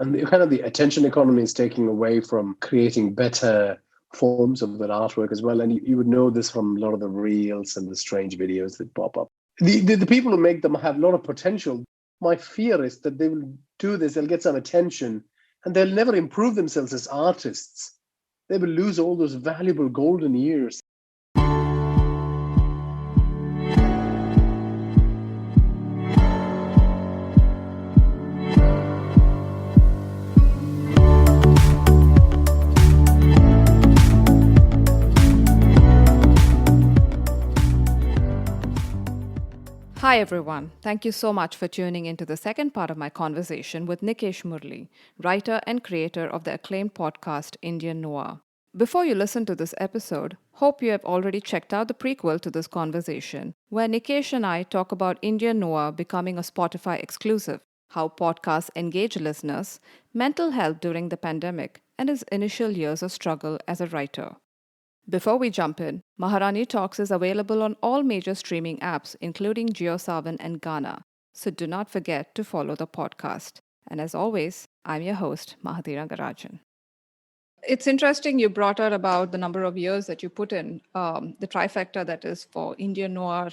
And kind of the attention economy is taking away from creating better forms of that artwork as well. And you would know this from a lot of the reels and the strange videos that pop up. The people who make them have a lot of potential. My fear is that they will do this, they'll get some attention, and they'll never improve themselves as artists. They will lose all those valuable golden years. Hi everyone, thank you so much for tuning into the second part of my conversation with Nikesh Murali, writer and creator of the acclaimed podcast Indian Noir. Before you listen to this episode, hope you have already checked out the prequel to this conversation, where Nikesh and I talk about Indian Noir becoming a Spotify exclusive, how podcasts engage listeners, mental health during the pandemic, and his initial years of struggle as a writer. Before we jump in, Maharani Talks is available on all major streaming apps, including JioSaavn and Gaana. So do not forget to follow the podcast. And as always, I'm your host, Mahadira Garajan. It's interesting you brought out about the number of years that you put in, the trifecta that is for Indian Noir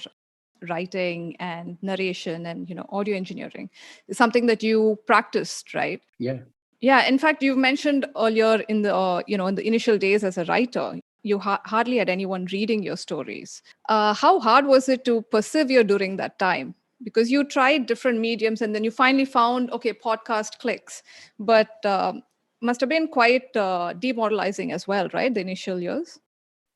writing and narration and audio engineering. It's something that you practiced, right? Yeah. Yeah. In fact, you mentioned earlier in the in the initial days as a writer, you hardly had anyone reading your stories. How hard was it to persevere during that time? Because you tried different mediums and then you finally found, okay, podcast clicks. But must have been quite demoralizing as well, right? The initial years?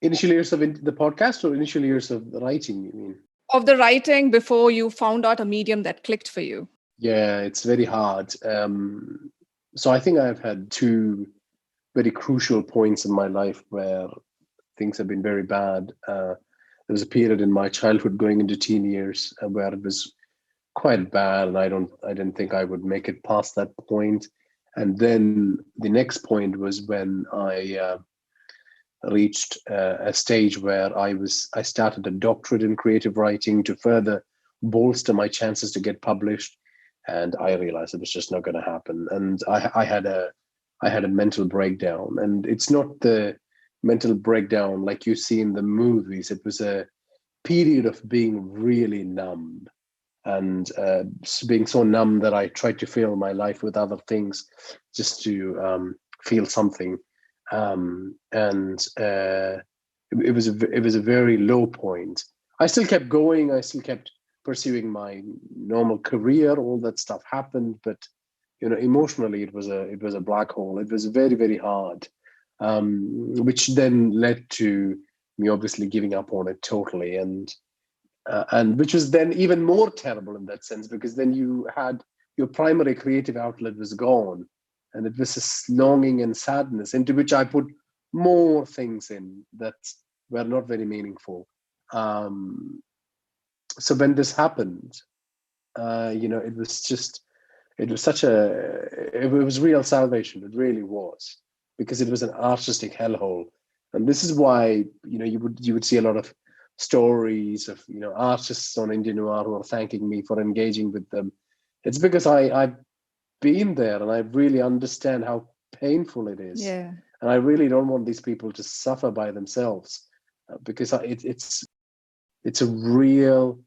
Initial years of the podcast or initial years of the writing, you mean? Of the writing before you found out a medium that clicked for you. Yeah, it's very hard. So I think I've had two very crucial points in my life where things have been very bad. There was a period in my childhood going into teen years where it was quite bad, and I didn't think I would make it past that point. And then the next point was when I reached a stage where I started a doctorate in creative writing to further bolster my chances to get published, and I realized it was just not going to happen. And I had a mental breakdown, and it's not the mental breakdown like you see in the movies. It was a period of being really numb, and being so numb that I tried to fill my life with other things just to feel something. And it was a very low point. I still kept going. I still kept pursuing my normal career. All that stuff happened, but emotionally, it was a black hole. It was very, very hard, which then led to me obviously giving up on it totally, and which was then even more terrible in that sense, because then you had your primary creative outlet was gone, and it was this longing and sadness into which I put more things in that were not very meaningful. So when this happened, it was real salvation. It really was, because it was an artistic hellhole. And this is why, you would see a lot of stories of, artists on Indian Noir who are thanking me for engaging with them. It's because I've been there and I really understand how painful it is. Yeah. And I really don't want these people to suffer by themselves, because it's a real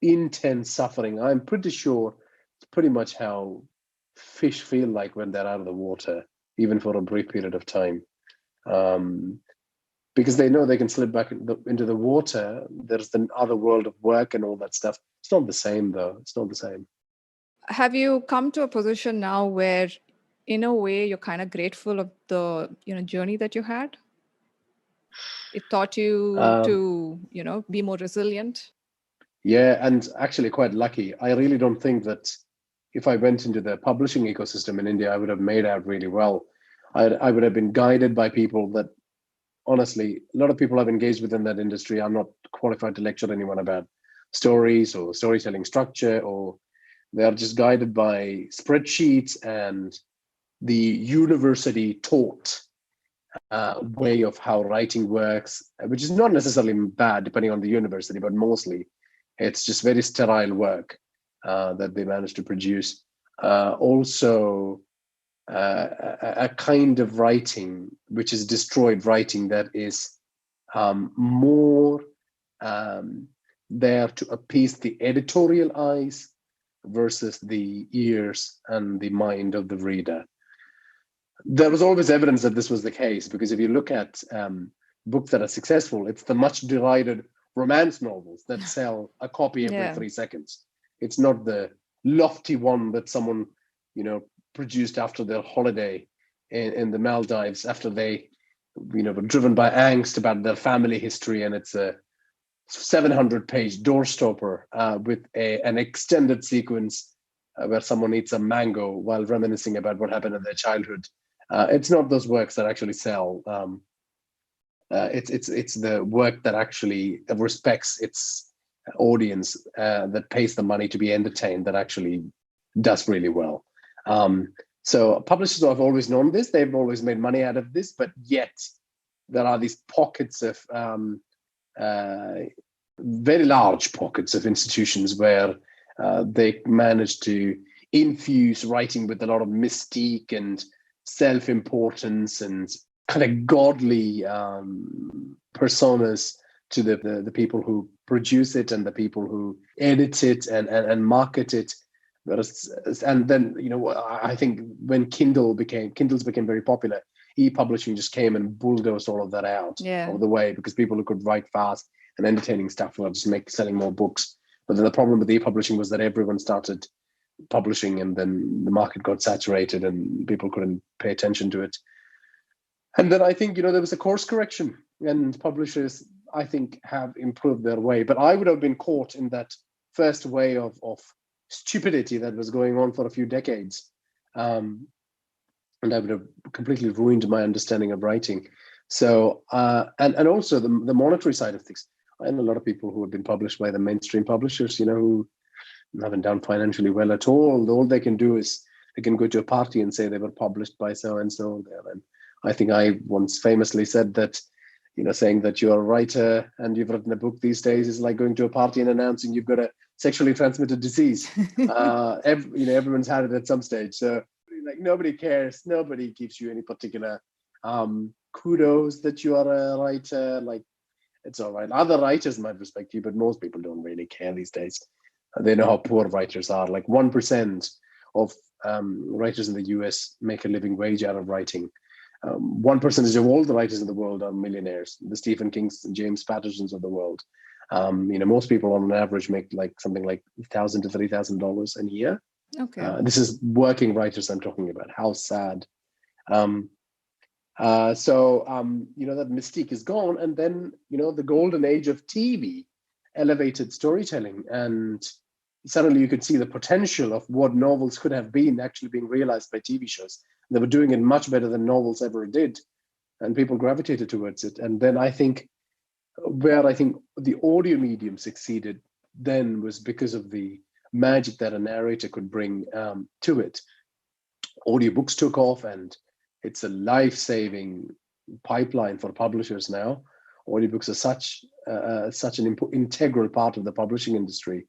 intense suffering. I'm pretty sure it's pretty much how fish feel like when they're out of the water, even for a brief period of time. Because they know they can slip back into the water. There's the other world of work and all that stuff. It's not the same, though. It's not the same. Have you come to a position now where, in a way, you're kind of grateful of the journey that you had? It taught you to be more resilient. Yeah, and actually quite lucky. I really don't think that if I went into the publishing ecosystem in India, I would have made out really well. I would have been guided by people that, honestly, a lot of people I've engaged with in that industry. I'm not qualified to lecture anyone about stories or storytelling structure, or they are just guided by spreadsheets and the university taught way of how writing works, which is not necessarily bad depending on the university, but mostly it's just very sterile work that they managed to produce. Also, a kind of writing which is destroyed writing that is more there to appease the editorial eyes versus the ears and the mind of the reader. There was always evidence that this was the case, because if you look at books that are successful, it's the much derided romance novels that sell a copy every 3 seconds. It's not the lofty one that someone, produced after their holiday in the Maldives, after they, were driven by angst about their family history, and it's a 700-page doorstopper with an extended sequence where someone eats a mango while reminiscing about what happened in their childhood. It's not those works that actually sell. It's the work that actually respects its audience, that pays the money to be entertained, that actually does really well. So publishers have always known this. They've always made money out of this, but yet there are these pockets of very large pockets of institutions where they manage to infuse writing with a lot of mystique and self-importance and kind of godly personas to the people who produce it and the people who edit it and market it. And then, I think when Kindles became very popular, e-publishing just came and bulldozed all of that out of the way, because people who could write fast and entertaining stuff were just selling more books. But then the problem with e-publishing was that everyone started publishing, and then the market got saturated and people couldn't pay attention to it. And then I think, there was a course correction, and publishers, I think, have improved their way. But I would have been caught in that first way of stupidity that was going on for a few decades. And I would have completely ruined my understanding of writing. So, and also the monetary side of things. I know a lot of people who have been published by the mainstream publishers, who haven't done financially well at all. All they can do is they can go to a party and say they were published by so-and-so there. And I think I once famously said that, saying that you're a writer and you've written a book these days is like going to a party and announcing you've got a sexually transmitted disease. Everyone's had it at some stage. So nobody cares. Nobody gives you any particular kudos that you are a writer. It's all right. Other writers might respect you, but most people don't really care these days. They know how poor writers are. 1% of writers in the US make a living wage out of writing. 1% of all the writers in the world are millionaires. The Stephen Kings and James Pattersons of the world. Most people on average make something like $1,000 to $3,000 a year. Okay. This is working writers I'm talking about. How sad. That mystique is gone. And then, the golden age of TV elevated storytelling. And suddenly you could see the potential of what novels could have been actually being realized by TV shows. They were doing it much better than novels ever did. And people gravitated towards it. And then I think the audio medium succeeded then was because of the magic that a narrator could bring to it. Audiobooks took off, and it's a life-saving pipeline for publishers now. Audiobooks are such an integral part of the publishing industry.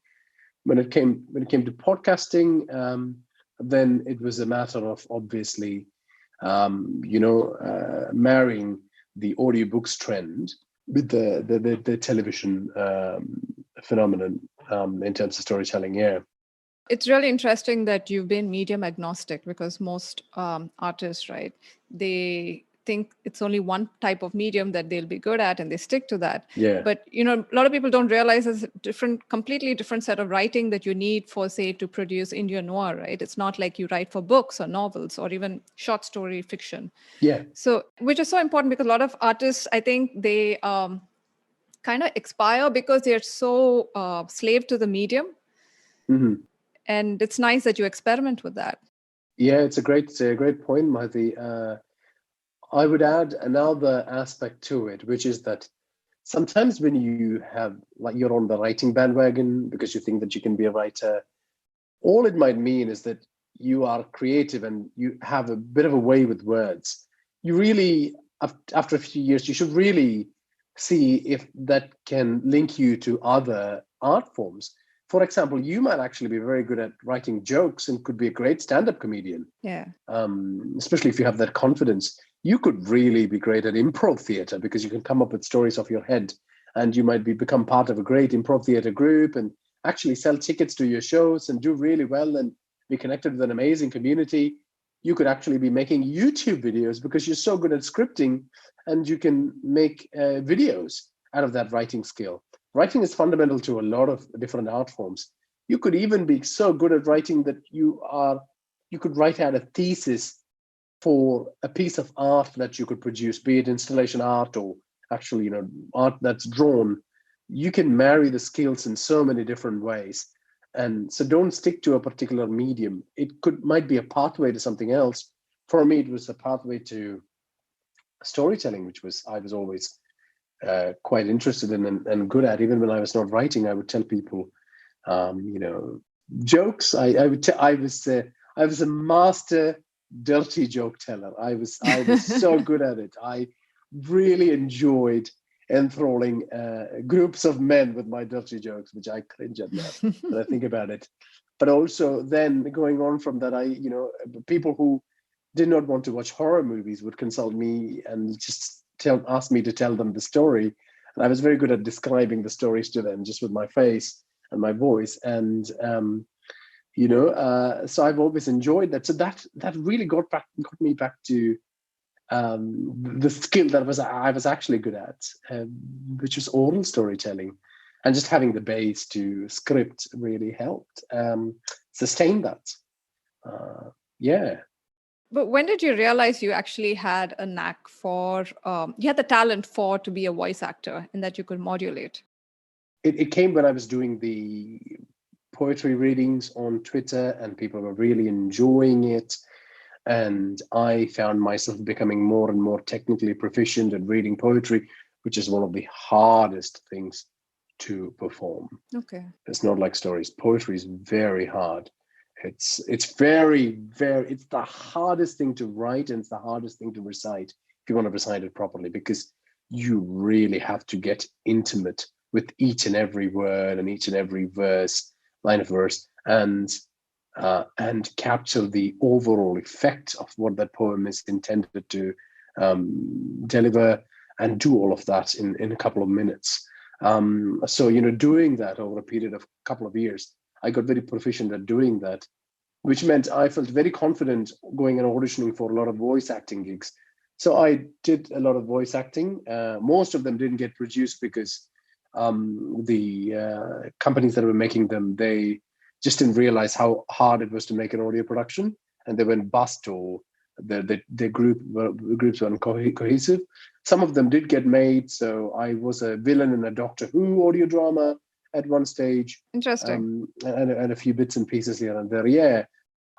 When it came to podcasting, then it was a matter of obviously, marrying the audiobooks trend with the television phenomenon in terms of storytelling. Yeah. It's really interesting that you've been medium agnostic, because most artists, right, they think it's only one type of medium that they'll be good at and they stick to that. Yeah. But, a lot of people don't realize there's a completely different set of writing that you need for, say, to produce Indian noir, right? It's not like you write for books or novels or even short story fiction. Yeah. So, which is so important, because a lot of artists, I think they kind of expire because they're so slave to the medium. Mm-hmm. And it's nice that you experiment with that. Yeah, it's a great point, Mahdi. I would add another aspect to it, which is that sometimes when you have, you're on the writing bandwagon because you think that you can be a writer, all it might mean is that you are creative and you have a bit of a way with words. You really, after a few years, you should really see if that can link you to other art forms. for example, you might actually be very good at writing jokes and could be a great stand-up comedian. Yeah. Especially if you have that confidence. You could really be great at improv theater because you can come up with stories off your head, and you might become part of a great improv theater group and actually sell tickets to your shows and do really well and be connected with an amazing community. You could actually be making YouTube videos because you're so good at scripting, and you can make videos out of that writing skill. Writing is fundamental to a lot of different art forms. You could even be so good at writing that you could write out a thesis for a piece of art that you could produce, be it installation art or actually, art that's drawn. You can marry the skills in so many different ways. And so don't stick to a particular medium. It might be a pathway to something else. For me, it was a pathway to storytelling, which I was always quite interested in and good at. Even when I was not writing, I would tell people, jokes. I was a master dirty joke teller. I was so good at it. I really enjoyed enthralling groups of men with my dirty jokes, which I cringe at now when I think about it. But also then going on from that, people who did not want to watch horror movies would consult me and just ask me to tell them the story. And I was very good at describing the stories to them just with my face and my voice. And, so I've always enjoyed that. So that really got me back to the skill that I was actually good at, which was oral storytelling, and just having the base to script really helped sustain that. Yeah. But when did you realize you actually had a knack for, you had the talent to be a voice actor and that you could modulate? It came when I was doing the poetry readings on Twitter and people were really enjoying it. And I found myself becoming more and more technically proficient at reading poetry, which is one of the hardest things to perform. Okay. It's not like stories. Poetry is very hard. It's very, very, it's the hardest thing to write and it's the hardest thing to recite if you want to recite it properly, because you really have to get intimate with each and every word and each and every line of verse, and capture the overall effect of what that poem is intended to deliver, and do all of that in a couple of minutes. So, doing that over a period of a couple of years, I got very proficient at doing that, which meant I felt very confident going and auditioning for a lot of voice acting gigs. So I did a lot of voice acting. Most of them didn't get produced because the companies that were making them, they just didn't realize how hard it was to make an audio production, and they went bust, or the groups weren't cohesive. Some of them did get made. So I was a villain in a Doctor Who audio drama at one stage. Interesting. And a few bits and pieces here and there. Yeah,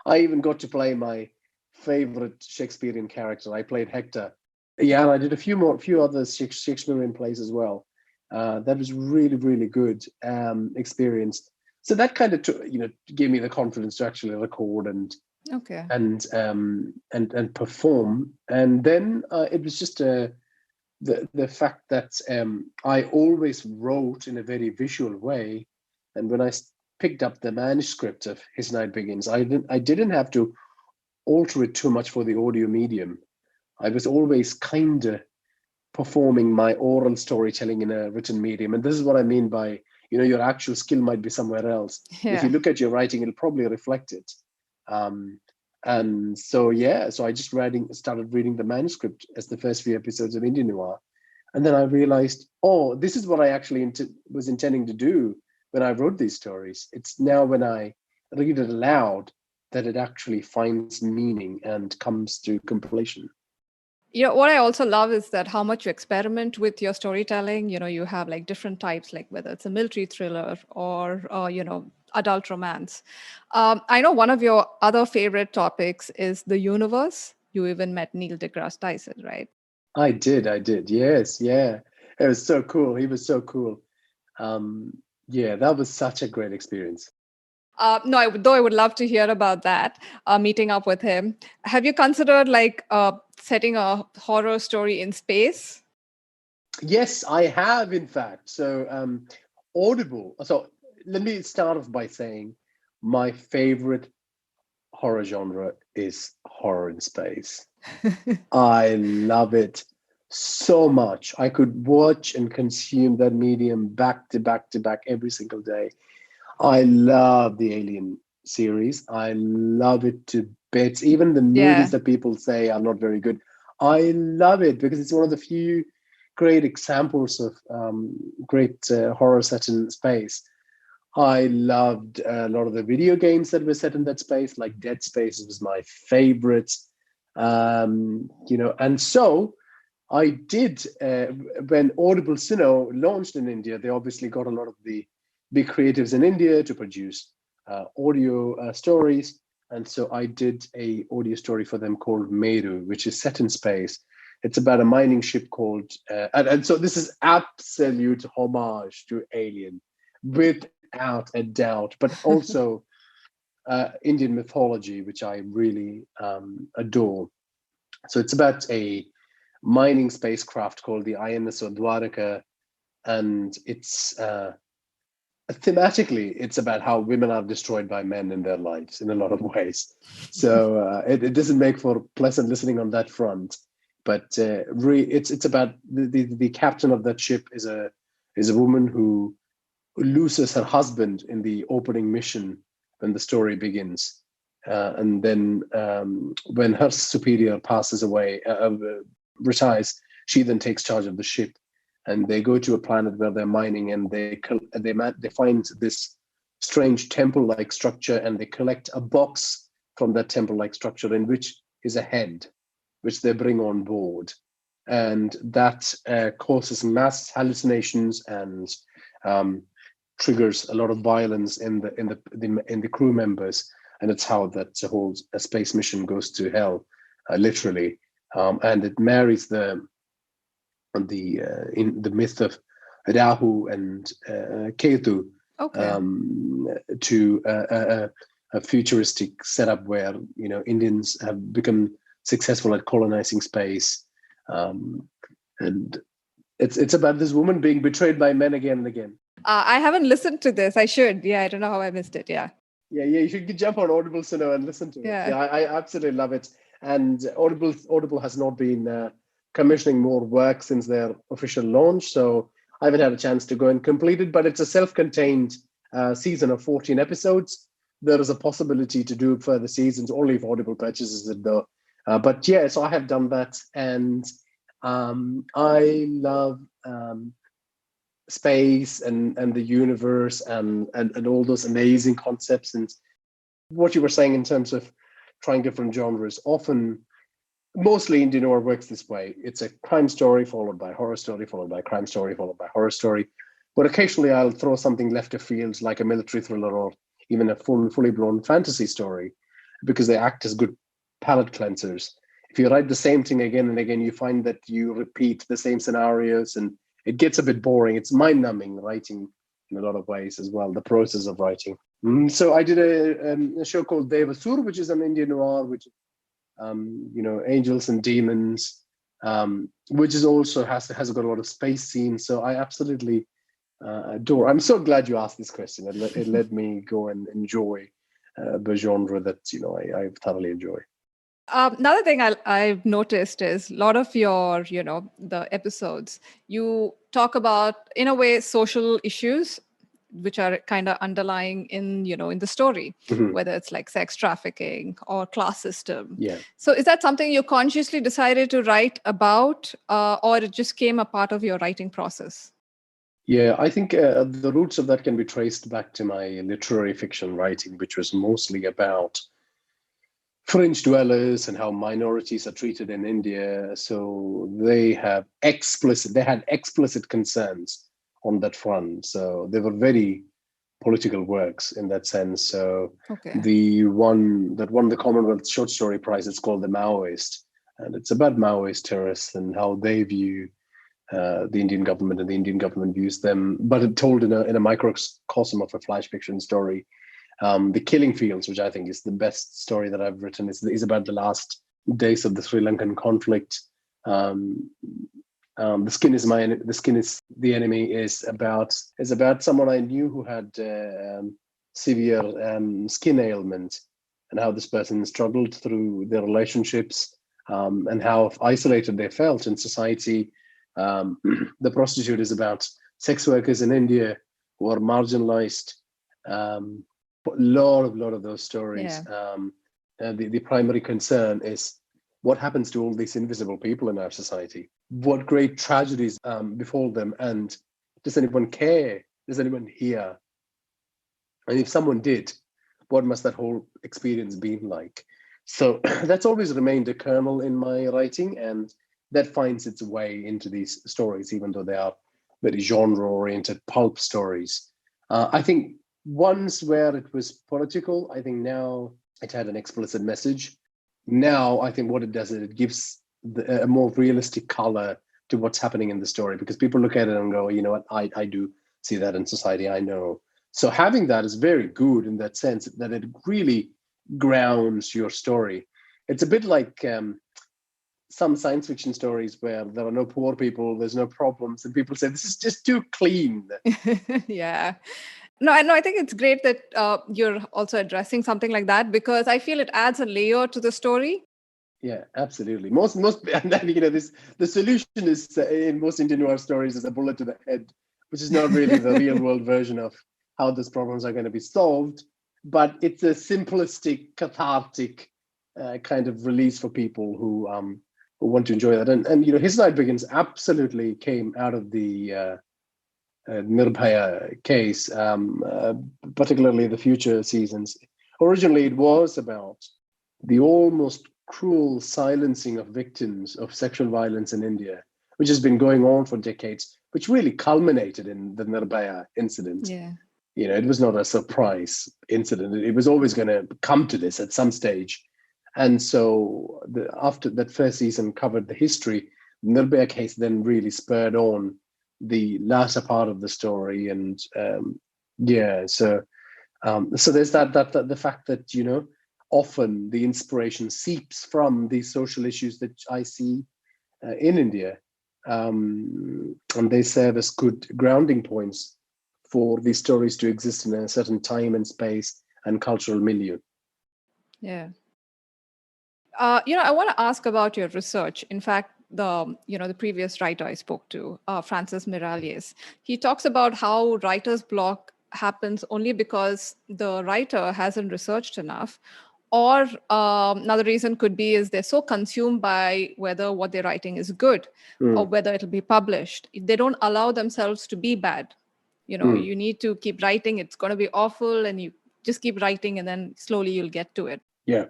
I even got to play my favorite Shakespearean character. I played Hector. Yeah, and I did a few other Shakespearean plays as well. That was really, really good experience. So that kind of gave me the confidence to actually record and perform. And then it was just the fact that I always wrote in a very visual way, and when I picked up the manuscript of His Night Begins, I didn't have to alter it too much for the audio medium. I was always kind of performing my oral storytelling in a written medium, and this is what I mean by your actual skill might be somewhere else. Yeah. If you look at your writing, it'll probably reflect it. And so I just started reading the manuscript as the first few episodes of Indian Noir. And then I realized, this is what I actually was intending to do when I wrote these stories. It's now when I read it aloud that it actually finds meaning and comes to completion. What I also love is that how much you experiment with your storytelling. You have like different types, like whether it's a military thriller or, adult romance. I know one of your other favorite topics is the universe. You even met Neil deGrasse Tyson, right? I did. Yes. Yeah. It was so cool. He was so cool. Yeah, that was such a great experience. No, I would love to hear about that, meeting up with him. Have you considered setting a horror story in space? Yes, I have, in fact. So Audible. So let me start off by saying my favorite horror genre is horror in space. I love it so much. I could watch and consume that medium back to back to back every single day. I love the Alien series. I love it to bits. Even the movies Yeah. that people say are not very good, I love it because it's one of the few great examples of great horror set in space. I loved a lot of the video games that were set in that space, like Dead Space was my favorite. And so I did, when Audible Suno launched in India, they obviously got a lot of the big creatives in India to produce audio stories. And so I did a audio story for them called Meru, which is set in space. It's about a mining ship called, and so this is absolute homage to Alien, without a doubt, but also Indian mythology, which I really adore. So it's about a mining spacecraft called the INS Dwaraka, and it's thematically it's about how women are destroyed by men in their lives in a lot of ways. So it doesn't make for pleasant listening on that front, but it's about the captain of that ship is a woman who loses her husband in the opening mission when the story begins. And then when her superior passes away, retires, she then takes charge of the ship, and they go to a planet where they're mining, and they find this strange temple-like structure, and they collect a box from that temple-like structure in which is a head, which they bring on board, and that causes mass hallucinations and triggers a lot of violence in the crew members, and it's how that whole space mission goes to hell, literally, and it marries in the myth of Rahu and Ketu Okay. to a futuristic setup where Indians have become successful at colonizing space, and it's about this woman being betrayed by men again and again. I haven't listened to this. I should. Yeah, I don't know how I missed it. Yeah. Yeah, you should jump on Audible Suno and listen to it. Yeah. Yeah, I absolutely love it. And Audible has not been commissioning more work since their official launch, so I haven't had a chance to go and complete it. But it's a self-contained season of 14 episodes. There is a possibility to do further seasons only if Audible purchases it, though. But yeah, so I have done that, and I love space and the universe and all those amazing concepts. And what you were saying in terms of trying different genres, often mostly Indian noir works this way. It's a crime story followed by horror story followed by crime story followed by horror story, but occasionally I'll throw something left of field like a military thriller or even a fully blown fantasy story, because they act as good palate cleansers. If you write the same thing again and again, you find that you repeat the same scenarios and it gets a bit boring. It's mind-numbing writing in a lot of ways as well, the process of writing. So I did a show called Devasur, which is an Indian noir, which angels and demons, which is also has got a lot of space scenes. So I absolutely adore. I'm so glad you asked this question. It let me go and enjoy the genre that I thoroughly enjoy. Another thing I've noticed is a lot of your, the episodes, you talk about, in a way, social issues, which are kind of underlying in the story, Mhm. whether it's like sex trafficking or class system. Yeah. So is that something you consciously decided to write about, or it just came a part of your writing process? Yeah, I think the roots of that can be traced back to my literary fiction writing, which was mostly about fringe dwellers and how minorities are treated in India. So they had explicit concerns on that front. So they were very political works in that sense. So Okay. the one that won the Commonwealth Short Story Prize is called The Maoist, and it's about Maoist terrorists and how they view the Indian government and the Indian government views them, but it told in a microcosm of a flash fiction story. The Killing Fields, which I think is the best story that I've written, is about the last days of the Sri Lankan conflict. The skin is the enemy is about someone I knew who had severe skin ailment, and how this person struggled through their relationships, and how isolated they felt in society. The Prostitute is about sex workers in India who are marginalized. Lot of those stories. Yeah. The primary concern is what happens to all these invisible people in our society. What great tragedies befall them, and does anyone care? Does anyone hear? And if someone did, what must that whole experience been like? So that's always remained a kernel in my writing, and that finds its way into these stories, even though they are very genre-oriented pulp stories. I think once where it was political, I think now it had an explicit message. Now I think what it does is it gives a more realistic color to what's happening in the story, because people look at it and go, you know what, I do see that in society, I know. So having that is very good in that sense, that it really grounds your story. It's a bit like some science fiction stories where there are no poor people, there's no problems, and people say this is just too clean. Yeah. No, I think it's great that you're also addressing something like that, because I feel it adds a layer to the story. Yeah, absolutely. Most, and then the solution is in most Indian noir stories is a bullet to the head, which is not really the real world version of how those problems are going to be solved. But it's a simplistic, cathartic kind of release for people who want to enjoy that. And His Night Begins absolutely came out of the Nirbhaya case, particularly the future seasons. Originally, it was about the almost cruel silencing of victims of sexual violence in India, which has been going on for decades, which really culminated in the Nirbhaya incident. Yeah. It was not a surprise incident. It was always going to come to this at some stage. And so after that first season covered the history, the Nirbhaya case then really spurred on the latter part of the story. And so there's that the fact that, often the inspiration seeps from these social issues that I see in India, and they serve as good grounding points for these stories to exist in a certain time and space and cultural milieu. Yeah. I want to ask about your research. In fact, the previous writer I spoke to, Francis Miralles, he talks about how writer's block happens only because the writer hasn't researched enough, or another reason could be is they're so consumed by whether what they're writing is good or whether it'll be published. They don't allow themselves to be bad. You need to keep writing. It's going to be awful, and you just keep writing, and then slowly you'll get to it. Yeah.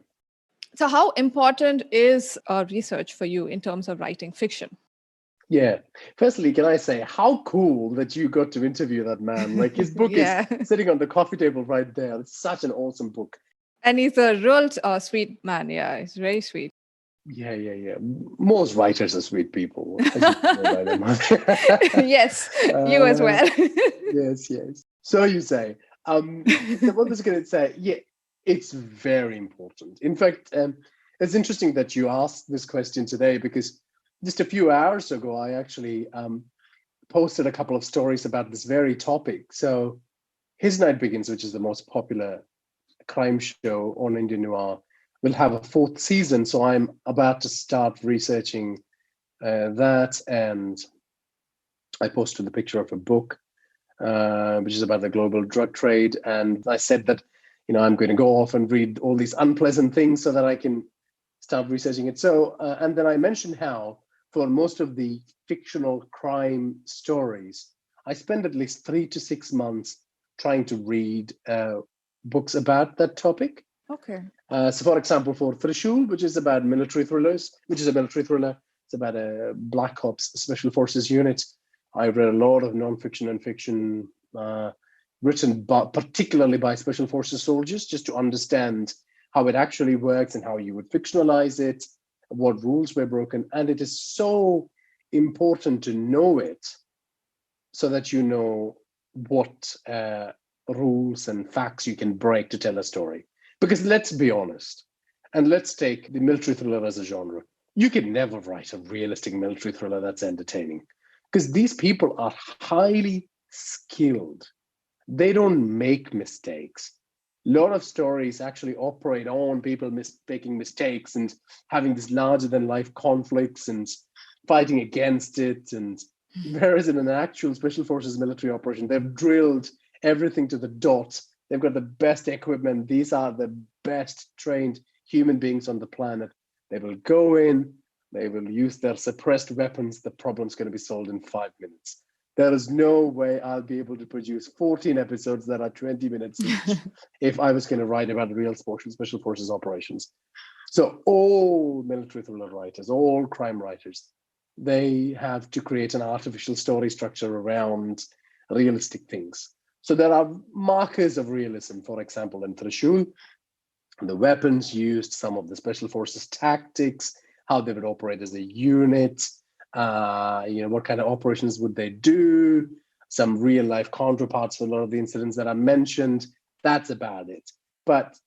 So how important is research for you in terms of writing fiction? Yeah. Firstly, can I say how cool that you got to interview that man? Like, his book Yeah. is sitting on the coffee table right there. It's such an awesome book. And he's a real sweet man. Yeah, he's very sweet. Yeah. Most writers are sweet people, as you know by them. Yes, you as well. Yes. So you say. What was I going to say? Yeah, it's very important. In fact, it's interesting that you asked this question today, because just a few hours ago, I actually posted a couple of stories about this very topic. So His Night Begins, which is the most popular crime show on Indian Noir, will have a fourth season. So I'm about to start researching that. And I posted the picture of a book, which is about the global drug trade. And I said that, I'm going to go off and read all these unpleasant things so that I can start researching it. So, and then I mentioned how for most of the fictional crime stories, I spend at least 3 to 6 months trying to read books about that topic. Okay. So, for example, for Trishul, which is about military thrillers, which is a military thriller, it's about a Black Ops Special Forces unit. I read a lot of nonfiction and fiction written particularly by Special Forces soldiers, just to understand how it actually works and how you would fictionalize it, what rules were broken. And it is so important to know it so that you know what rules and facts you can break to tell a story. Because let's be honest, and let's take the military thriller as a genre. You can never write a realistic military thriller that's entertaining because these people are highly skilled. They don't make mistakes. A lot of stories actually operate on people making mistakes and having these larger than life conflicts and fighting against it. And whereas in an actual special forces military operation, they've drilled everything to the dot. They've got the best equipment. These are the best trained human beings on the planet. They will go in, they will use their suppressed weapons. The problem's going to be solved in 5 minutes. There is no way I'll be able to produce 14 episodes that are 20 minutes each if I was going to write about real special forces operations. So all military thriller writers, all crime writers, they have to create an artificial story structure around realistic things. So there are markers of realism, for example, in Trishul, the weapons used, some of the special forces tactics, how they would operate as a unit, what kind of operations would they do, some real life counterparts for a lot of the incidents that are mentioned. That's about it. But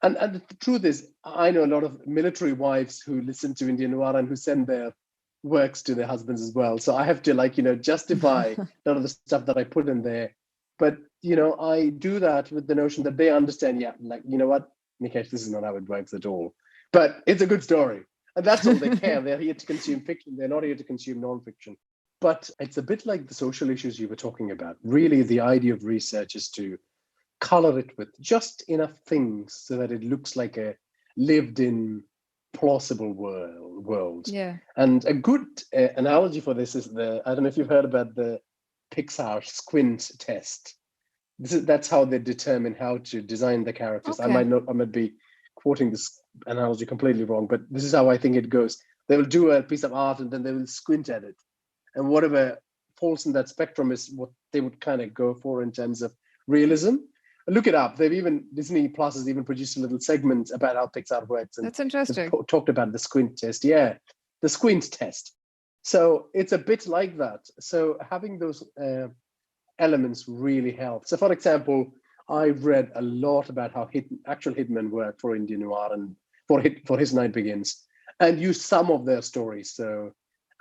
and the truth is, I know a lot of military wives who listen to Indian Noir and who send their works to their husbands as well. So I have to justify a lot of the stuff that I put in there. But I do that with the notion that they understand, what, Nikesh, this is not how it works at all. But it's a good story. And that's all they care. They're here to consume fiction. They're not here to consume nonfiction. But it's a bit like the social issues you were talking about. Really, the idea of research is to color it with just enough things so that it looks like a lived-in, plausible world. Yeah. And a good analogy for this is I don't know if you've heard about the Pixar squint test. That's how they determine how to design the characters. Okay. I might be quoting this analogy completely wrong, but this is how I think it goes. They will do a piece of art and then they will squint at it. And whatever falls in that spectrum is what they would kind of go for in terms of realism. Look it up. Disney Plus has even produced a little segment about how Pixar works. And that's interesting. Talked about the squint test. Yeah, the squint test. So it's a bit like that. So having those elements really help. So for example, I've read a lot about how actual hitmen work for Indian Noir and for His Night Begins, and use some of their stories. So,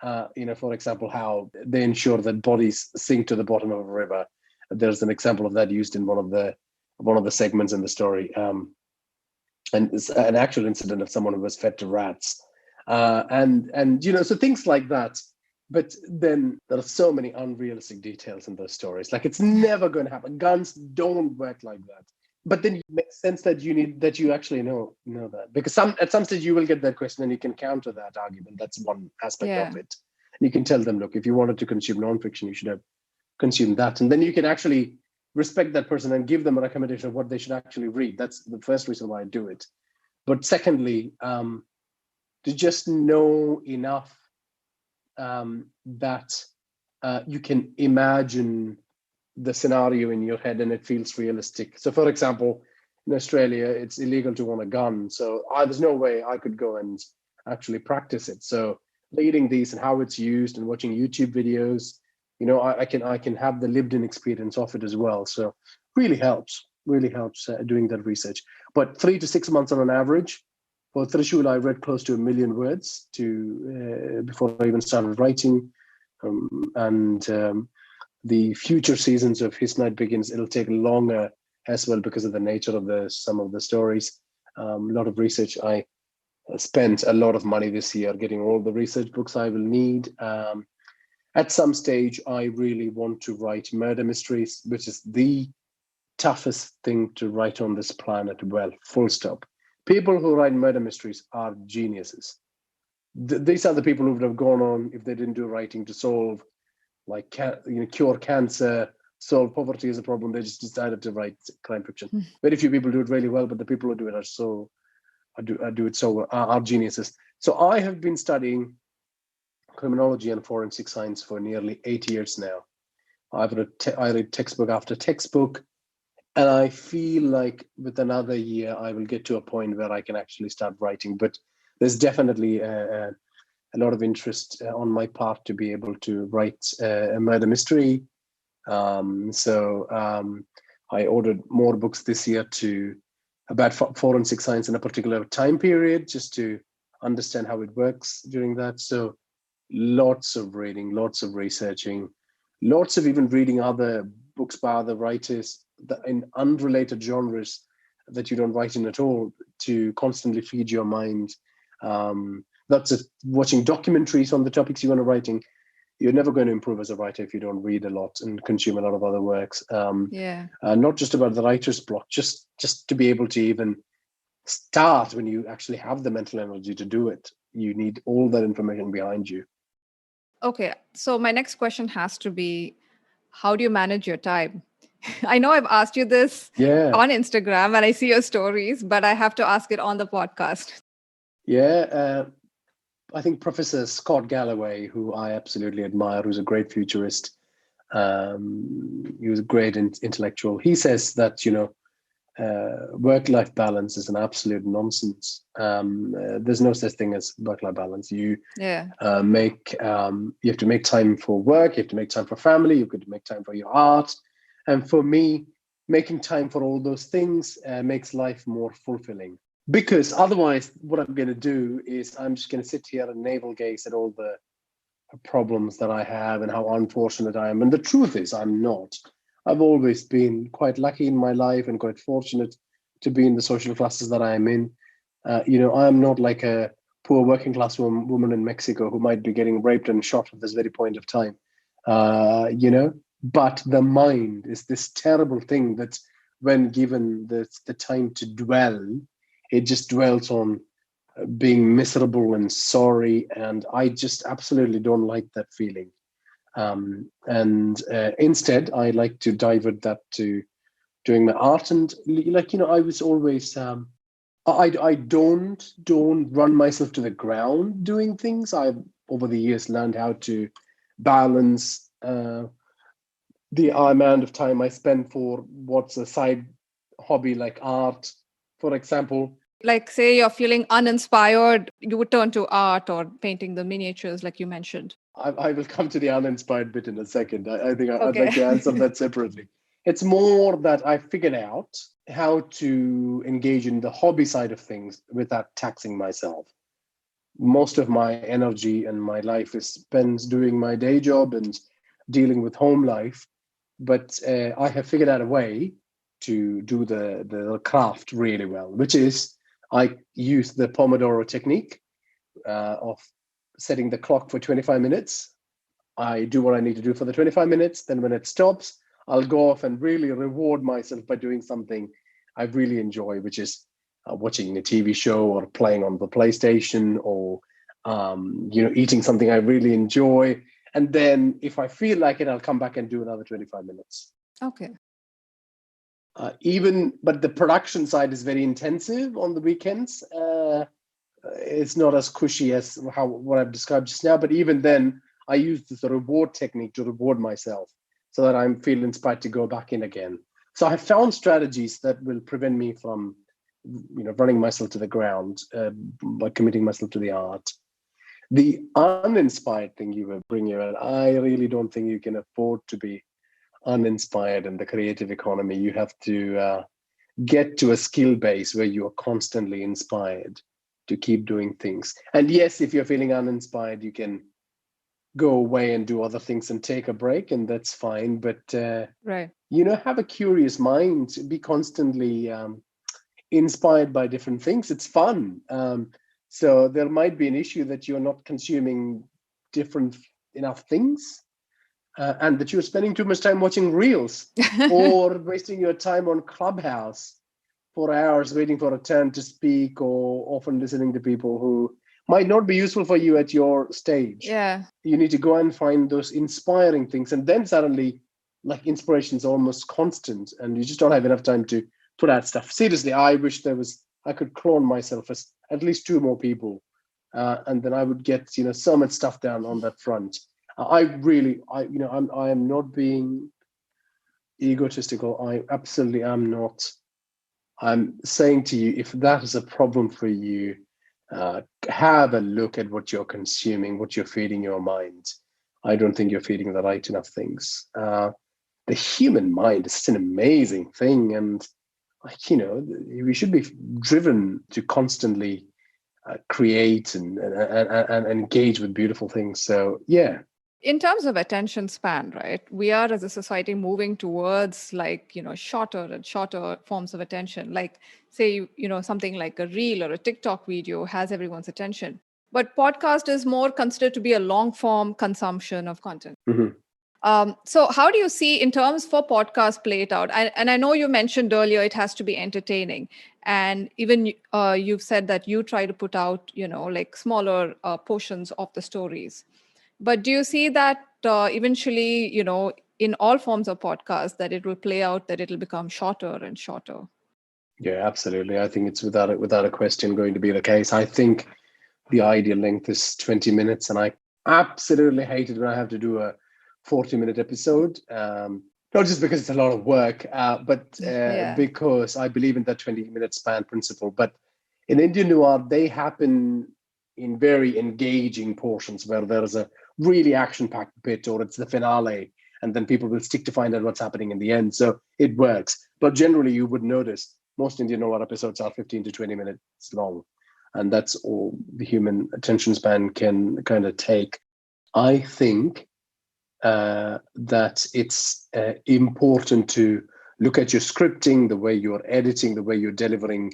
for example, how they ensure that bodies sink to the bottom of a river. There's an example of that used in one of the segments in the story, and it's an actual incident of someone who was fed to rats, so things like that. But then there are so many unrealistic details in those stories. Like, it's never going to happen. Guns don't work like that. But then it makes sense that you actually know that, because at some stage you will get that question and you can counter that argument. That's one aspect of it. And you can tell them, look, if you wanted to consume nonfiction, you should have consumed that. And then you can actually respect that person and give them a recommendation of what they should actually read. That's the first reason why I do it. But secondly, to just know enough that you can imagine the scenario in your head and it feels realistic. So for example, in Australia, it's illegal to own a gun. So there's no way I could go and actually practice it. So reading these and how it's used and watching YouTube videos, I can have the lived in experience of it as well. So really helps doing that research. But 3 to 6 months on an average. For Trishul, I read close to 1 million words before I even started writing. The future seasons of His Night Begins, it'll take longer as well because of the nature of some of the stories. A lot of research. I spent a lot of money this year getting all the research books I will need. At some stage, I really want to write murder mysteries, which is the toughest thing to write on this planet. Well, full stop. People who write murder mysteries are geniuses. These are the people who would have gone on, if they didn't do writing, to solve, cure cancer, solve poverty as a problem. They just decided to write crime fiction. Very few people do it really well, but the people who do it are geniuses. So I have been studying criminology and forensic science for nearly 8 years now. I read textbook after textbook. And I feel like with another year, I will get to a point where I can actually start writing. But there's definitely a lot of interest on my part to be able to write a murder mystery. So I ordered more books this year about forensic science in a particular time period, just to understand how it works during that. So lots of reading, lots of researching, lots of even reading other books by other writers that in unrelated genres that you don't write in at all, to constantly feed your mind. That's it. Watching documentaries on the topics you want to writing. You're never going to improve as a writer if you don't read a lot and consume a lot of other works. Not just about the writer's block, just to be able to even start when you actually have the mental energy to do it. You need all that information behind you. Okay, so my next question has to be, how do you manage your time? I know I've asked you this on Instagram and I see your stories, but I have to ask it on the podcast. I think Professor Scott Galloway, who I absolutely admire, who's a great futurist, he was a great intellectual. He says that, work-life balance is an absolute nonsense. There's no such thing as work-life balance. You have to make time for work, you have to make time for family, you've got to make time for your art. And for me, making time for all those things makes life more fulfilling. Because otherwise, what I'm going to do is I'm just going to sit here and navel gaze at all the problems that I have and how unfortunate I am. And the truth is, I'm not. I've always been quite lucky in my life and quite fortunate to be in the social classes that I am in. I'm not like a poor working class woman in Mexico who might be getting raped and shot at this very point of time. But the mind is this terrible thing that when given the time to dwell, it just dwells on being miserable and sorry. And I just absolutely don't like that feeling. Instead, I like to divert that to doing my art. And I was always, I don't run myself to the ground doing things. I've over the years learned how to balance the amount of time I spend for what's a side hobby like art, for example. Like, say you're feeling uninspired, you would turn to art or painting the miniatures, like you mentioned. I will come to the uninspired bit in a second. I think I'd like to answer that separately. It's more that I figured out how to engage in the hobby side of things without taxing myself. Most of my energy and my life is spent doing my day job and dealing with home life. But I have figured out a way to do the craft really well, which is I use the Pomodoro technique of setting the clock for 25 minutes. I do what I need to do for the 25 minutes. Then when it stops, I'll go off and really reward myself by doing something I really enjoy, which is watching a TV show or playing on the PlayStation or, eating something I really enjoy. And then if I feel like it, I'll come back and do another 25 minutes. Okay. But the production side is very intensive on the weekends. It's not as cushy as what I've described just now, but even then I use the reward technique to reward myself so that I feel inspired to go back in again. So I found strategies that will prevent me from, running myself to the ground by committing myself to the art. The uninspired thing you were bringing in, I really don't think you can afford to be uninspired in the creative economy. You have to get to a skill base where you are constantly inspired to keep doing things. And yes, if you're feeling uninspired, you can go away and do other things and take a break, and that's fine. But have a curious mind, be constantly inspired by different things. It's fun. So there might be an issue that you're not consuming different enough things, and that you're spending too much time watching reels or wasting your time on Clubhouse for hours waiting for a turn to speak, or often listening to people who might not be useful for you at your stage. Yeah. You need to go and find those inspiring things. And then suddenly, like, inspiration is almost constant and you just don't have enough time to put out stuff. Seriously, I wish I could clone myself as at least 2 more people. And then I would get, so much stuff done on that front. I am not being egotistical. I absolutely am not. I'm saying to you, if that is a problem for you, have a look at what you're consuming, what you're feeding your mind. I don't think you're feeding the right enough things. The human mind is such an amazing thing. And, we should be driven to constantly create and engage with beautiful things. So yeah. In terms of attention span, right, we are as a society moving towards shorter and shorter forms of attention. Like say, something like a reel or a TikTok video has everyone's attention. But podcast is more considered to be a long form consumption of content. Mm-hmm. So how do you see in terms for podcast play it out? And I know you mentioned earlier it has to be entertaining. And even you've said that you try to put out, like smaller portions of the stories. But do you see that eventually, in all forms of podcasts, that it will play out, that it'll become shorter and shorter? Yeah, absolutely. I think it's without a question going to be the case. I think the ideal length is 20 minutes, and I absolutely hate it when I have to do a 40-minute episode. Not just because it's a lot of work, but because I believe in that 20-minute span principle. But in Indian noir, they happen in very engaging portions where there's a really action-packed bit, or it's the finale, and then people will stick to find out what's happening in the end. So it works. But generally, you would notice most Indian noir episodes are 15 to 20 minutes long. And that's all the human attention span can kind of take. I think that it's important to look at your scripting, the way you're editing, the way you're delivering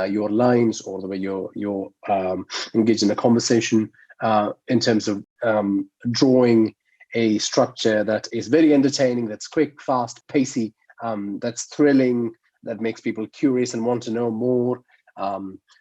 your lines, or the way you're engaged in a conversation in terms of drawing a structure that is very entertaining, that's quick, fast, pacey, that's thrilling, that makes people curious and want to know more.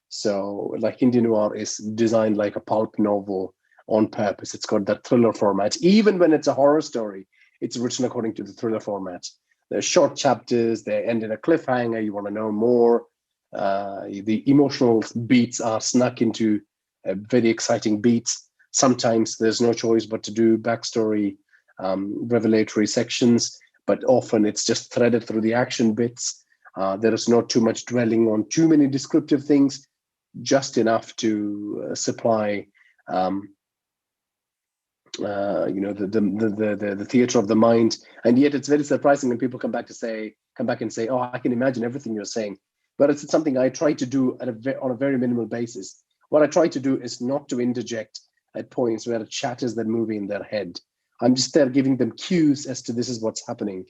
So like Indian noir is designed like a pulp novel on purpose. It's got that thriller format. Even when it's a horror story, it's written according to the thriller format. There's short chapters, they end in a cliffhanger, you want to know more. The emotional beats are snuck into very exciting beats. Sometimes there's no choice but to do backstory, revelatory sections, but often it's just threaded through the action bits. There is not too much dwelling on too many descriptive things, just enough to supply the theater of the mind. And yet it's very surprising when people come back and say, oh, I can imagine everything you're saying. But it's something I try to do on a very minimal basis. What I try to do is not to interject at points where it shatters that movie in their head. I'm just there giving them cues as to this is what's happening,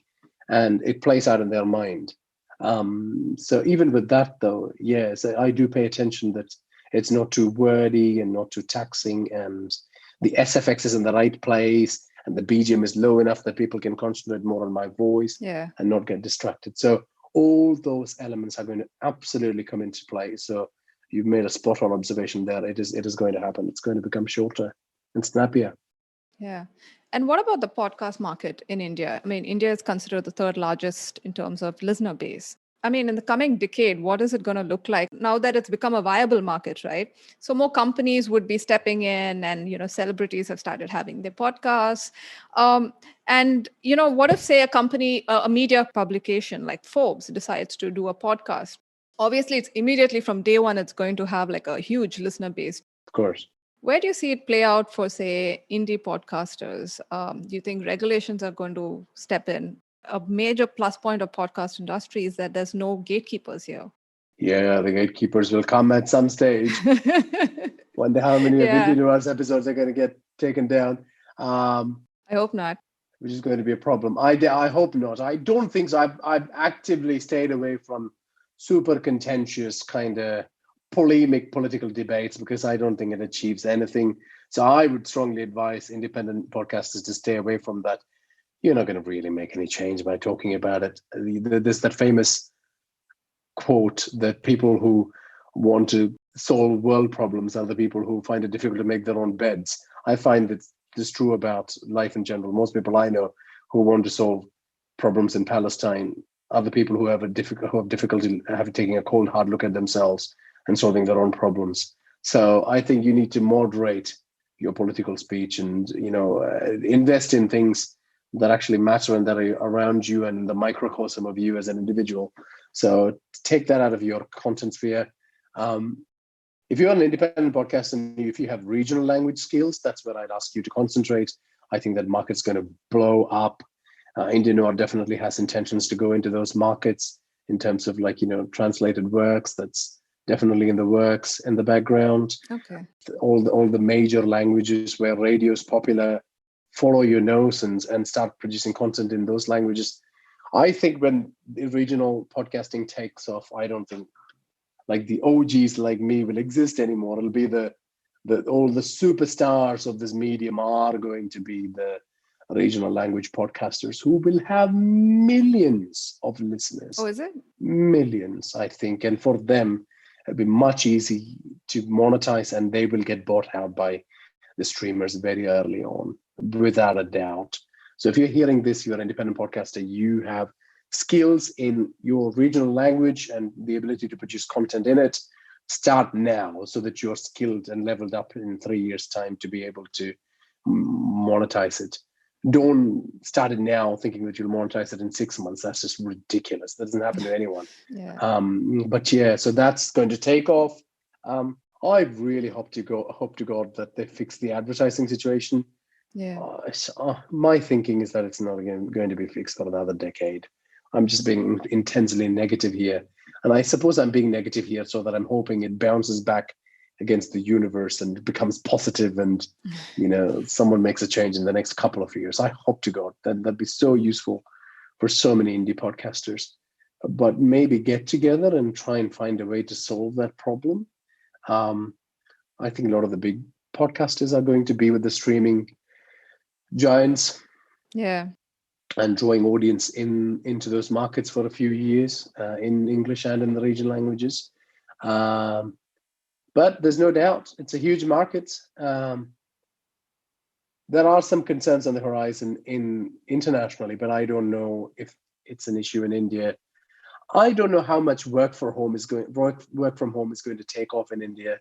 and it plays out in their mind. So even with that, though, yes, I do pay attention that it's not too wordy and not too taxing, and the SFX is in the right place, and the BGM is low enough that people can concentrate more on my voice and not get distracted. So all those elements are going to absolutely come into play. So you've made a spot on observation there. It is going to happen. It's going to become shorter and snappier. Yeah. And what about the podcast market in India? I mean, India is considered the third largest in terms of listener base. I mean, in the coming decade, what is it going to look like now that it's become a viable market, right? So more companies would be stepping in, and, celebrities have started having their podcasts. And, what if, say, a company, a media publication like Forbes decides to do a podcast? Obviously, it's immediately from day one, it's going to have like a huge listener base. Of course. Where do you see it play out for, say, indie podcasters? Do you think regulations are going to step in? A major plus point of podcast industry is that there's no gatekeepers here. Yeah, the gatekeepers will come at some stage. Wonder how many of Indian Noir's episodes are going to get taken down. I hope not. Which is going to be a problem. I hope not. I don't think so. I've actively stayed away from super contentious kind of polemic political debates because I don't think it achieves anything. So I would strongly advise independent podcasters to stay away from that. You're not going to really make any change by talking about it. There's that famous quote that people who want to solve world problems are the people who find it difficult to make their own beds. I find that this is true about life in general. Most people I know who want to solve problems in Palestine are the people who have difficulty taking a cold hard look at themselves and solving their own problems. So I think you need to moderate your political speech and invest in things that actually matter and that are around you and the microcosm of you as an individual. So take that out of your content sphere. If you're an independent podcaster and if you have regional language skills, that's where I'd ask you to concentrate. I think that market's going to blow up. Indian Noir definitely has intentions to go into those markets in terms of translated works. That's definitely in the works in the background. Okay. All the major languages where radio is popular, follow your nose and start producing content in those languages. I think when the regional podcasting takes off, I don't think like the OGs like me will exist anymore. It'll be the all the superstars of this medium are going to be the regional language podcasters who will have millions of Oh, listeners, is it? millions, I think. And for them, it'll be much easy to monetize, and they will get bought out by the streamers very early on, without a doubt. So if you're hearing this, you're an independent podcaster, you have skills in your regional language and the ability to produce content in it, start now so that you're skilled and leveled up in 3 years' time to be able to monetize it. Don't start it now thinking that you'll monetize it in 6 months. That's just ridiculous. That doesn't happen to anyone. Yeah. But yeah, so that's going to take off. I really hope to God that they fix the advertising situation. Yeah. My thinking is that it's not going to be fixed for another decade. I'm just being intensely negative here. And I suppose I'm being negative here so that I'm hoping it bounces back against the universe and becomes positive and, someone makes a change in the next couple of years. I hope to God that'd be so useful for so many indie podcasters. But maybe get together and try and find a way to solve that problem. I think a lot of the big podcasters are going to be with the streaming giants. Yeah. And drawing audience into those markets for a few years in English and in the regional languages. But there's no doubt it's a huge market. There are some concerns on the horizon internationally, but I don't know if it's an issue in India. I don't know how much work from home is going to take off in India,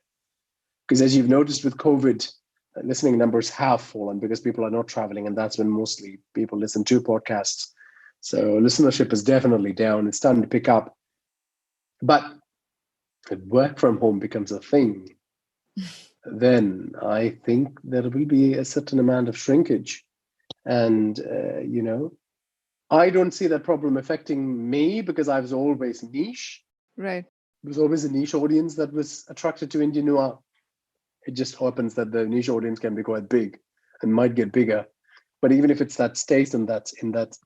because as you've noticed with COVID, listening numbers have fallen because people are not traveling, and that's when mostly people listen to podcasts. So listenership is definitely down. It's starting to pick up. But if work from home becomes a thing, then I think there will be a certain amount of shrinkage. And, I don't see that problem affecting me because I was always niche. Right. It was always a niche audience that was attracted to Indian noir. It just happens that the niche audience can be quite big and might get bigger. But even if it's that stays in that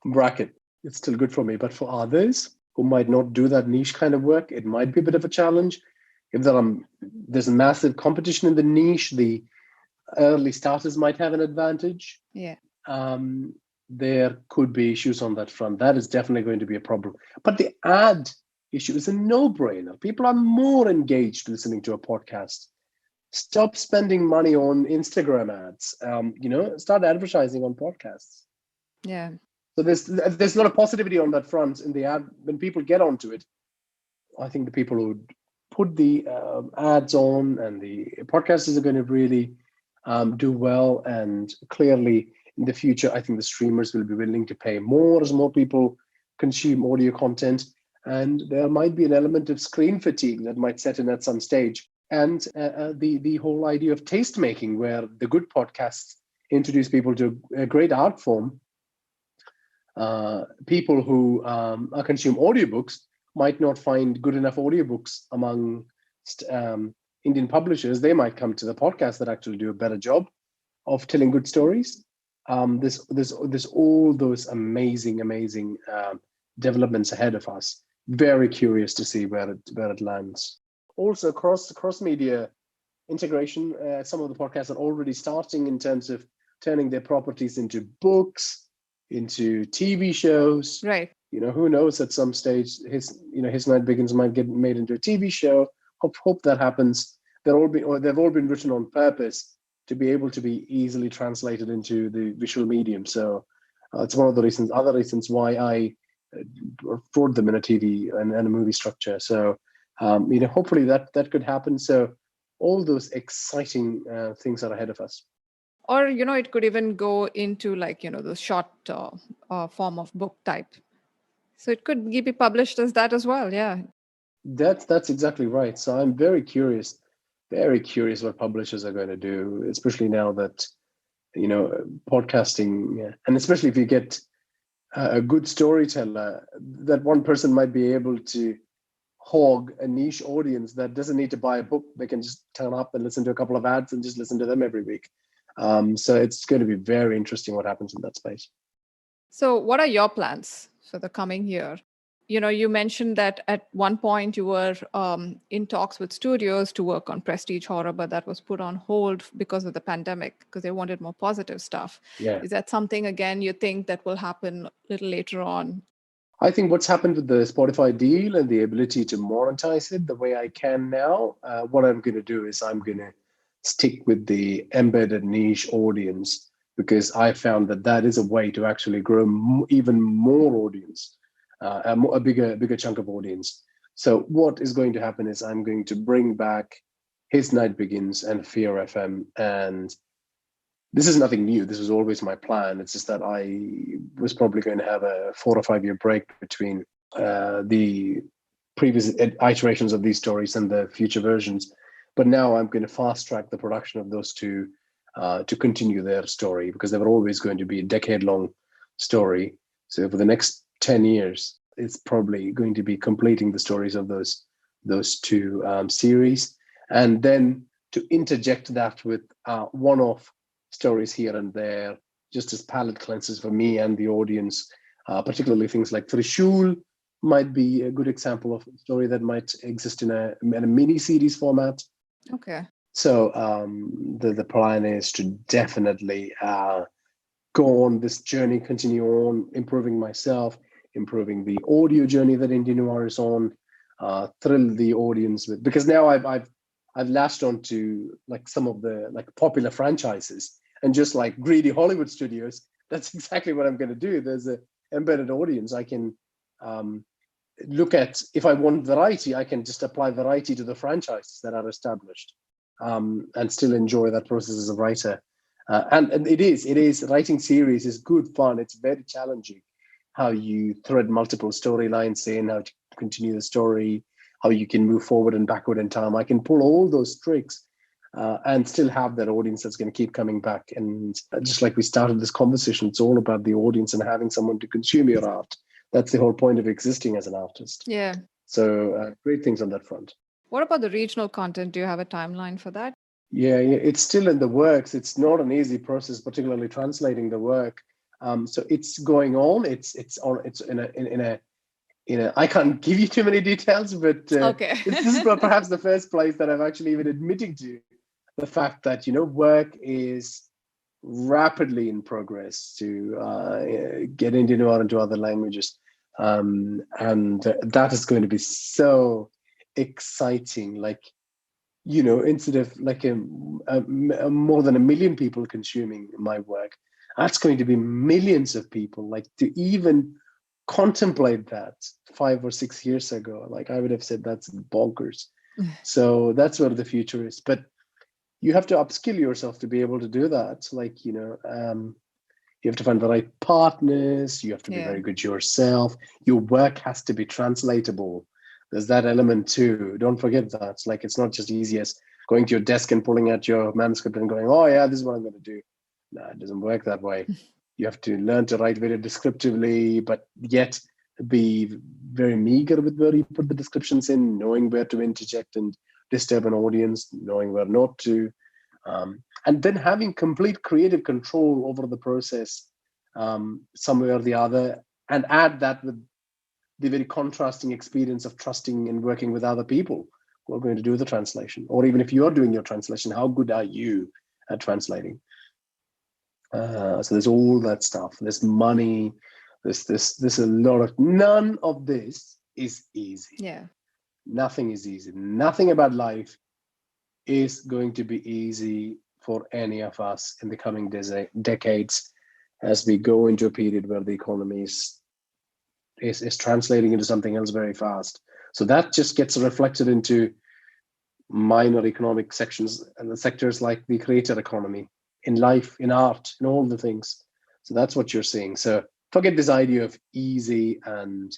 bracket, it's still good for me. But for others who might not do that niche kind of work, it might be a bit of a challenge. If there's a massive competition in the niche, the early starters might have an advantage. Yeah. There could be issues on that front. That is definitely going to be a problem. But the ad issue is a no-brainer. People are more engaged listening to a podcast. Stop spending money on Instagram ads. Start advertising on podcasts. Yeah. So there's a lot of positivity on that front in the ad. When people get onto it, I think the people who put the ads on and the podcasters are going to really do well. And clearly, in the future, I think the streamers will be willing to pay more as more people consume audio content. And there might be an element of screen fatigue that might set in at some stage. And the whole idea of taste making, where the good podcasts introduce people to a great art form. People who consume audiobooks might not find good enough audiobooks among Indian publishers. They might come to the podcast that actually do a better job of telling good stories. There's all those amazing developments ahead of us. Very curious to see where it lands. Also, cross media integration. Some of the podcasts are already starting in terms of turning their properties into books, into TV shows. Right. Who knows? At some stage, His Night Begins might get made into a TV show. Hope that happens. They've all been written on purpose to be able to be easily translated into the visual medium. So it's one of the other reasons why I wrote them in a TV and a movie structure. So hopefully that could happen. So all those exciting things are ahead of us. Or, it could even go into the short form of book type. So it could be published as that as well. Yeah. That's exactly right. So I'm very curious what publishers are going to do, especially now that, podcasting, and especially if you get a good storyteller, that one person might be able to hog a niche audience that doesn't need to buy a book. They can just turn up and listen to a couple of ads and just listen to them every week. So it's going to be very interesting what happens in that space. So, what are your plans for the coming year? You mentioned that at one point you were in talks with studios to work on prestige horror, but that was put on hold because of the pandemic, because they wanted more positive stuff. Yeah. Is that something, again, you think that will happen a little later on? I think what's happened with the Spotify deal and the ability to monetize it the way I can now, what I'm going to do is I'm going to stick with the embedded niche audience, because I found that that is a way to actually grow even more audience, a bigger chunk of audience. So what is going to happen is I'm going to bring back His Night Begins and Fear FM, and this is nothing new. This was always my plan. It's just that I was probably going to have a 4 or 5 year break between the previous iterations of these stories and the future versions. But now I'm going to fast track the production of those two to continue their story, because they were always going to be a decade-long story. So for the next 10 years, it's probably going to be completing the stories of those two series, and then to interject that with one-off stories here and there, just as palate cleanses for me and the audience, particularly things like Trishul might be a good example of a story that might exist in a mini series format. Okay. So the plan is to definitely go on this journey, continue on improving myself, improving the audio journey that Indian Noir is on, thrill the audience with, because now I've latched onto like some of the like popular franchises, and just like greedy Hollywood studios, that's exactly what I'm going to do. There's an embedded audience. I can look at, if I want variety, I can just apply variety to the franchises that are established, and still enjoy that process as a writer. And it is writing series is good fun. It's very challenging how you thread multiple storylines in, how to continue the story, how you can move forward and backward in time. I can pull all those tricks and still have that audience that's going to keep coming back. And just like we started this conversation, it's all about the audience and having someone to consume your art. That's the whole point of existing as an artist. Yeah. So great things on that front. What about the regional content? Do you have a timeline for that? Yeah, it's still in the works. It's not an easy process, particularly translating the work. So it's going on. It's in a. I can't give you too many details, but Okay. this is perhaps the first place that I'm actually even admitting to the fact that work is rapidly in progress to get Indian Noir into other languages, and that is going to be so exciting. Like, instead of like a more than 1 million people consuming my work, that's going to be millions of people. Like, to even contemplate that 5 or 6 years ago, like, I would have said that's bonkers. So that's where the future is. But you have to upskill yourself to be able to do that. Like, you have to find the right partners. You have to be very good yourself. Your work has to be translatable. There's that element too. Don't forget that. It's like, it's not just easy as going to your desk and pulling out your manuscript and going, oh yeah, this is what I'm going to do. No, it doesn't work that way. You have to learn to write very descriptively, but yet be very meager with where you put the descriptions in, knowing where to interject and disturb an audience, knowing where not to, and then having complete creative control over the process, some way or the other, and add that with the very contrasting experience of trusting and working with other people who are going to do the translation. Or even if you're doing your translation, how good are you at translating? So there's all that stuff. There's money. There's a lot of, none of this is easy. Yeah. Nothing is easy. Nothing about life is going to be easy for any of us in the coming decades, as we go into a period where the economy is translating into something else very fast. So that just gets reflected into minor economic sections and the sectors like the creator economy, in life, in art, in all the things. So that's what you're seeing. So forget this idea of easy and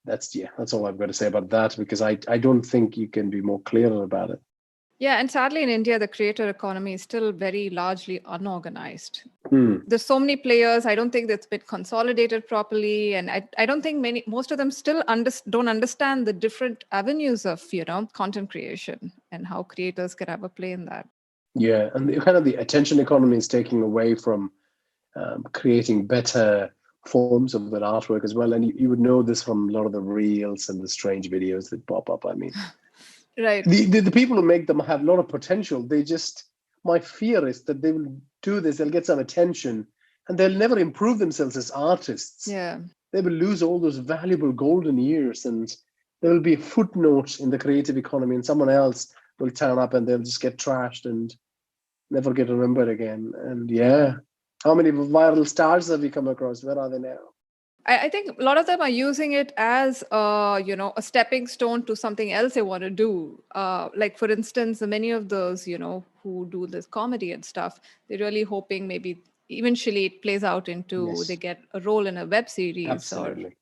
that's all I've got to say about that, because I don't think you can be more clearer about it. Yeah, and sadly in India, the creator economy is still very largely unorganized. Hmm. There's so many players. I don't think that's been consolidated properly. And I don't think most of them still don't understand the different avenues of, content creation and how creators can have a play in that. Yeah, and the attention economy is taking away from creating better forms of that artwork as well. And you would know this from a lot of the reels and the strange videos that pop up. I mean, Right. the people who make them have a lot of potential. My fear is that they will do this, they'll get some attention, and they'll never improve themselves as artists. Yeah. They will lose all those valuable golden years, and there will be a footnote in the creative economy, and someone else will turn up and they'll just get trashed and never get remembered again. And yeah, how many viral stars have we come across? Where are they now? I think a lot of them are using it as, a stepping stone to something else they want to do. Like, for instance, many of those, who do this comedy and stuff, they're really hoping maybe eventually it plays out into they Yes, get a role in a web series or. absolutely.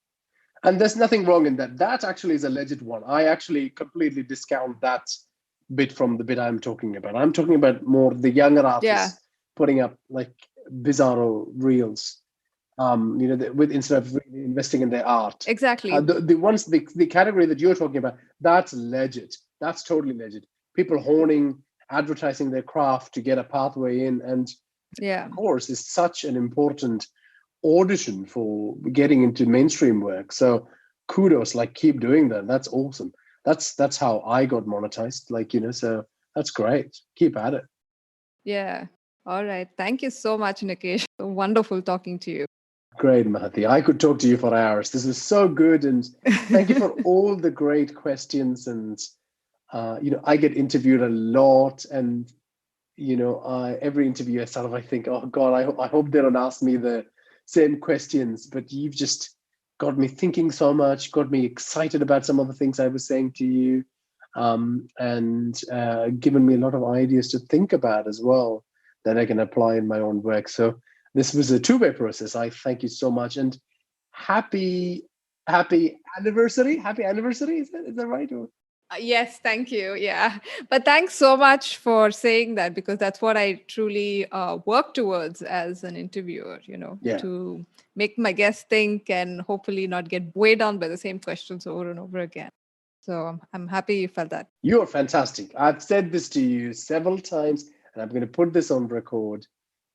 And there's nothing wrong in that. That actually is a legit one. I actually completely discount that bit from the bit I'm talking about. I'm talking about more the younger Yeah, artists putting up like bizarro reels. With instead of really investing in their art. exactly. The category that you're talking about, that's legit. That's totally legit. People honing, advertising their craft to get a pathway in, and Yeah. of course, is such an important audition for getting into mainstream work. So kudos, like keep doing that. That's awesome. That's how I got monetized. So that's great. Keep at it. Yeah. All right. Thank you so much, Nikesh. Wonderful talking to you. Great, Mahati. I could talk to you for hours. This was so good, and thank you for all the great questions. And I get interviewed a lot, and every interview I think, oh God, I hope they don't ask me the same questions. But you've just got me thinking so much, got me excited about some of the things I was saying to you, and given me a lot of ideas to think about as well that I can apply in my own work. So this was a two-way process. I thank you so much, and happy anniversary. Happy anniversary. Is that right? Yes, thank you. Yeah. But thanks so much for saying that, because that's what I truly work towards as an interviewer, Yeah. to make my guests think and hopefully not get weighed down by the same questions over and over again. So I'm happy you felt that. You're fantastic. I've said this to you several times, and I'm going to put this on record.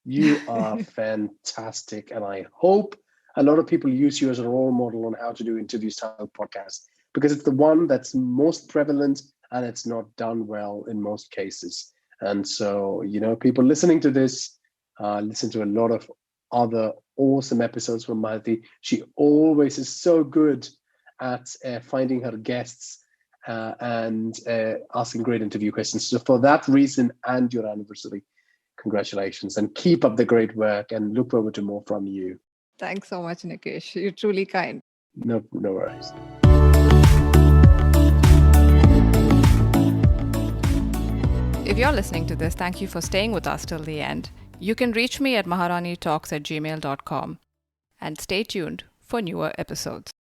You are fantastic, and I hope a lot of people use you as a role model on how to do interview style podcasts, because it's the one that's most prevalent and it's not done well in most cases. And so, people listening to this, listen to a lot of other awesome episodes from Mahati. She always is so good at finding her guests and asking great interview questions. So for that reason and your anniversary, congratulations, and keep up the great work, and look forward to more from you. Thanks so much, Nikesh. You're truly kind. No worries. If you're listening to this, thank you for staying with us till the end. You can reach me at maharanitalks@gmail.com, and stay tuned for newer episodes.